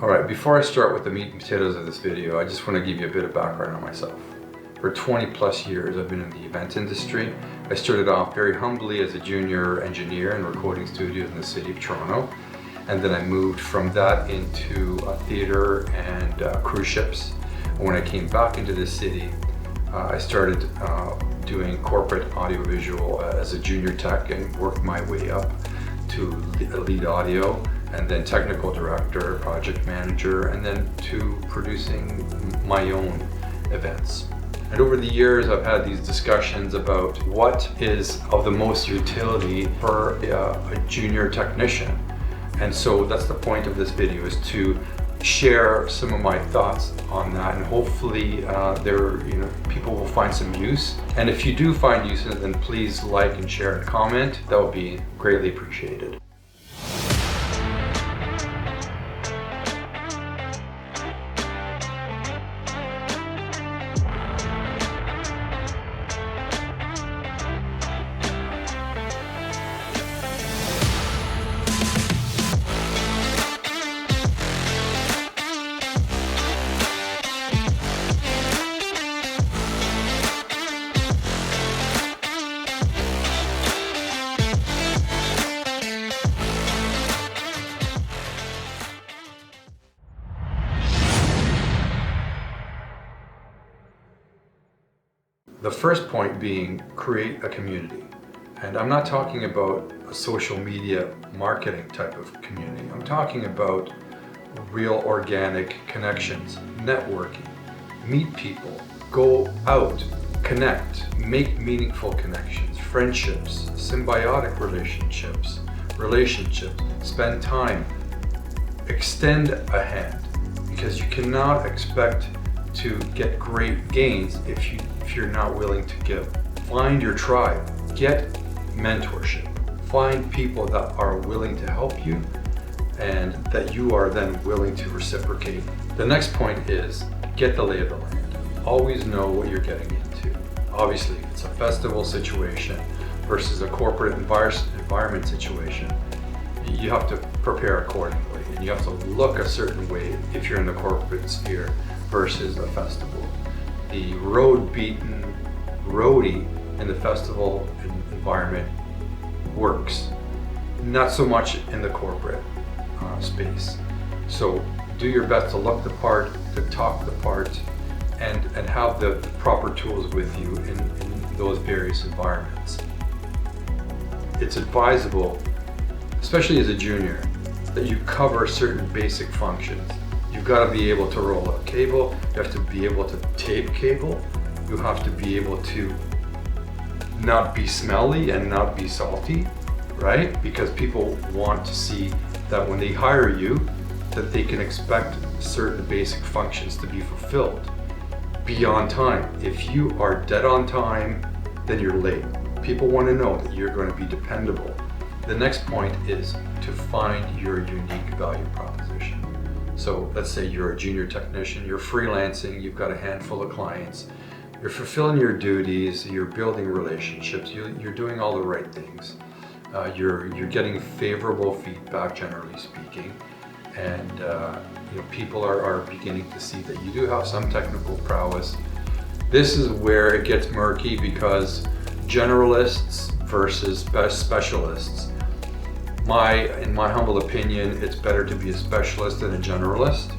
All right, before I start with the meat and potatoes of this video, I just want to give you a bit of background on myself. For 20 plus years, I've been in the event industry. I started off very humbly as a junior engineer in recording studios in the city of Toronto. And then I moved from that into theater and cruise ships. And when I came back into the city, I started doing corporate audiovisual as a junior tech and worked my way up to lead audio, and then technical director, project manager, and then to producing my own events. And over the years, I've had these discussions about what is of the most utility for a junior technician. And so that's the point of this video, is to share some of my thoughts on that, and hopefully people will find some use. And if you do find use in it, then please like and share and comment. That would be greatly appreciated. The first point being create a community. And I'm not talking about a social media marketing type of community. I'm talking about real organic connections, networking, meet people, go out, connect, make meaningful connections, friendships, symbiotic relationships, spend time, extend a hand, because you cannot expect to get great gains if you're not willing to give. Find your tribe, get mentorship, find people that are willing to help you and that you are then willing to reciprocate. The next point is get the lay of the land. Always know what you're getting into. Obviously, if it's a festival situation versus a corporate environment situation, you have to prepare accordingly, and you have to look a certain way if you're in the corporate sphere versus a festival. The road-beaten roadie in the festival environment works, not so much in the corporate space. So do your best to look the part, to talk the part, and have the proper tools with you in those various environments. It's advisable, especially as a junior, that you cover certain basic functions. You've got to be able to roll up cable, you have to be able to tape cable, you have to be able to not be smelly and not be salty, right? Because people want to see that when they hire you, that they can expect certain basic functions to be fulfilled. Be on time. If you are dead on time, then you're late. People want to know that you're going to be dependable. The next point is to find your unique value proposition. So let's say you're a junior technician, you're freelancing, you've got a handful of clients, you're fulfilling your duties, you're building relationships, you're doing all the right things. You're getting favorable feedback, generally speaking, and people are beginning to see that you do have some technical prowess. This is where it gets murky, because generalists versus specialists. In my humble opinion, it's better to be a specialist than a generalist.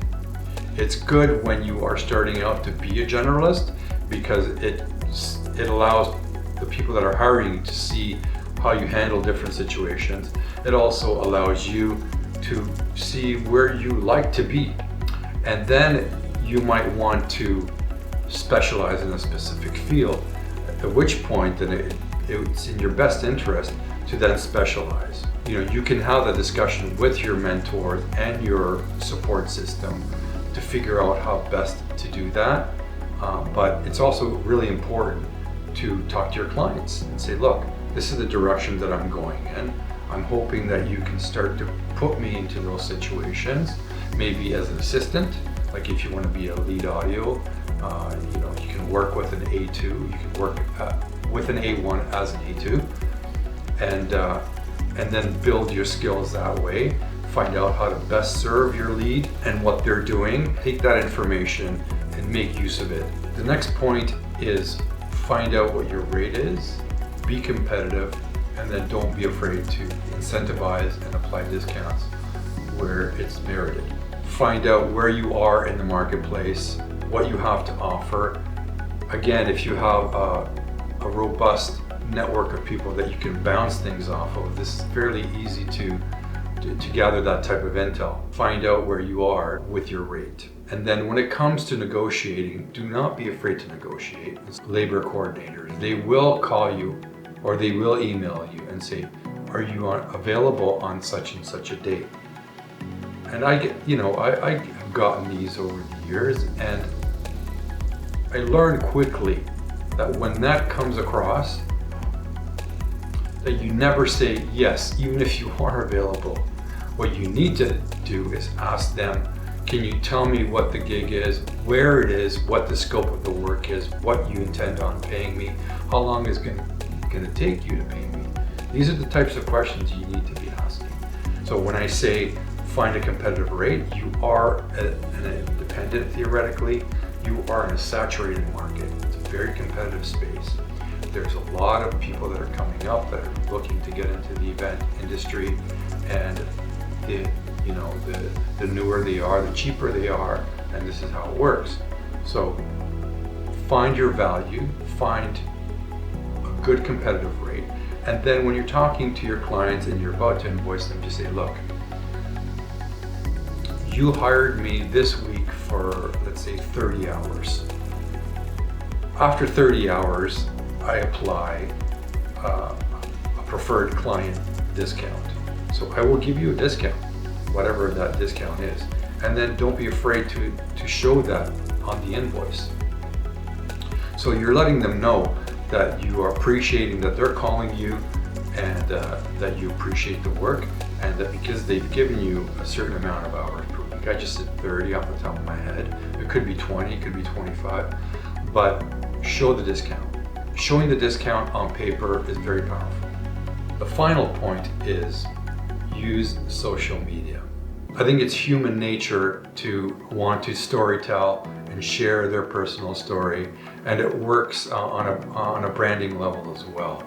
It's good when you are starting out to be a generalist, because it allows the people that are hiring you to see how you handle different situations. It also allows you to see where you like to be. And then you might want to specialize in a specific field, at which point then it's in your best interest to then specialize. You can have a discussion with your mentors and your support system to figure out how best to do that. But it's also really important to talk to your clients and say, look, this is the direction that I'm going in. I'm hoping that you can start to put me into those situations, maybe as an assistant, like if you want to be a lead audio, you can work with an A2, you can work with an A1 as an A2, and then build your skills that way. find out how to best serve your lead and what they're doing. Take that information and make use of it. The next point is find out what your rate is, be competitive, and then don't be afraid to incentivize and apply discounts where it's merited. Find out where you are in the marketplace, what you have to offer. Again, if you have a robust network of people that you can bounce things off of, this is fairly easy to gather that type of intel. Find out where you are with your rate. And then when it comes to negotiating, do not be afraid to negotiate. It's labor coordinators. They will call you or they will email you and say, are you available on such and such a date? And I have gotten these over the years, and I learned quickly that when that comes across, that you never say yes, even if you are available. What you need to do is ask them, can you tell me what the gig is, where it is, what the scope of the work is, what you intend on paying me, how long is going to take you to pay me? These are the types of questions you need to be asking. So when I say find a competitive rate, you are an independent theoretically, you are in a saturated market. It's a very competitive space. There's a lot of people that are coming up that are looking to get into the event industry, and the newer they are, the cheaper they are, and this is how it works. So find your value, find a good competitive rate, and then when you're talking to your clients and you're about to invoice them, just say, look, you hired me this week for, let's say, 30 hours. After 30 hours, I apply a preferred client discount. So I will give you a discount, whatever that discount is. And then don't be afraid to show that on the invoice. So you're letting them know that you are appreciating that they're calling you, and that you appreciate the work, and that because they've given you a certain amount of hours per week. I just said 30 off the top of my head. It could be 20, it could be 25, but show the discount. Showing the discount on paper is very powerful. The final point is use social media. I think it's human nature to want to storytell and share their personal story, and it works on a branding level as well.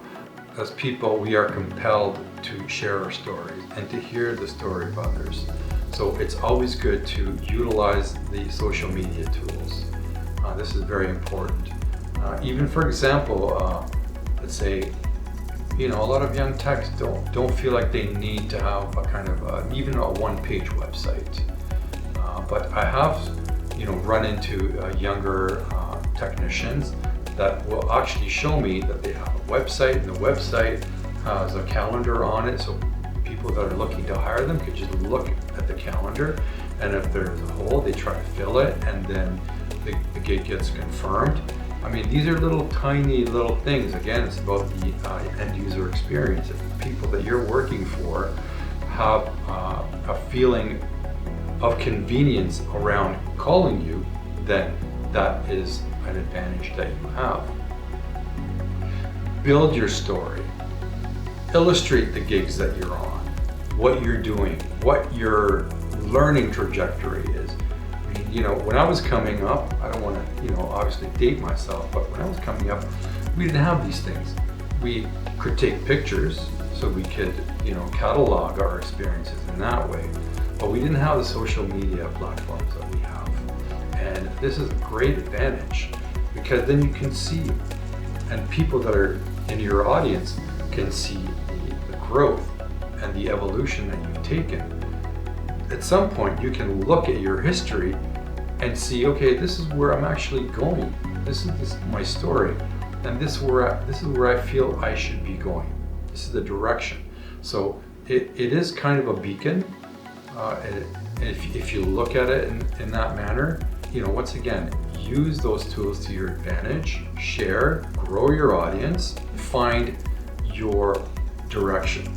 As people, we are compelled to share our stories and to hear the story of others. So it's always good to utilize the social media tools. This is very important. Even for example, let's say, a lot of young techs don't feel like they need to have a kind of even a one-page website. But I have, run into younger technicians that will actually show me that they have a website, and the website has a calendar on it, so people that are looking to hire them could just look at the calendar, and if there's a hole, they try to fill it, and then the gig gets confirmed. I mean, these are tiny little things. Again, it's about the end user experience. If the people that you're working for have a feeling of convenience around calling you, then that is an advantage that you have. Build your story. Illustrate the gigs that you're on, what you're doing, what your learning trajectory is. When I was coming up, I don't want to, obviously date myself, but when I was coming up, we didn't have these things. We could take pictures, so we could, catalog our experiences in that way, but we didn't have the social media platforms that we have. And this is a great advantage, because then you can see, and people that are in your audience can see the growth and the evolution that you've taken. At some point, you can look at your history and see, okay, this is where I'm actually going. This is my story, and this is where I feel I should be going. This is the direction. So it is kind of a beacon. If you look at it in that manner, once again, use those tools to your advantage. Share, grow your audience, find your direction.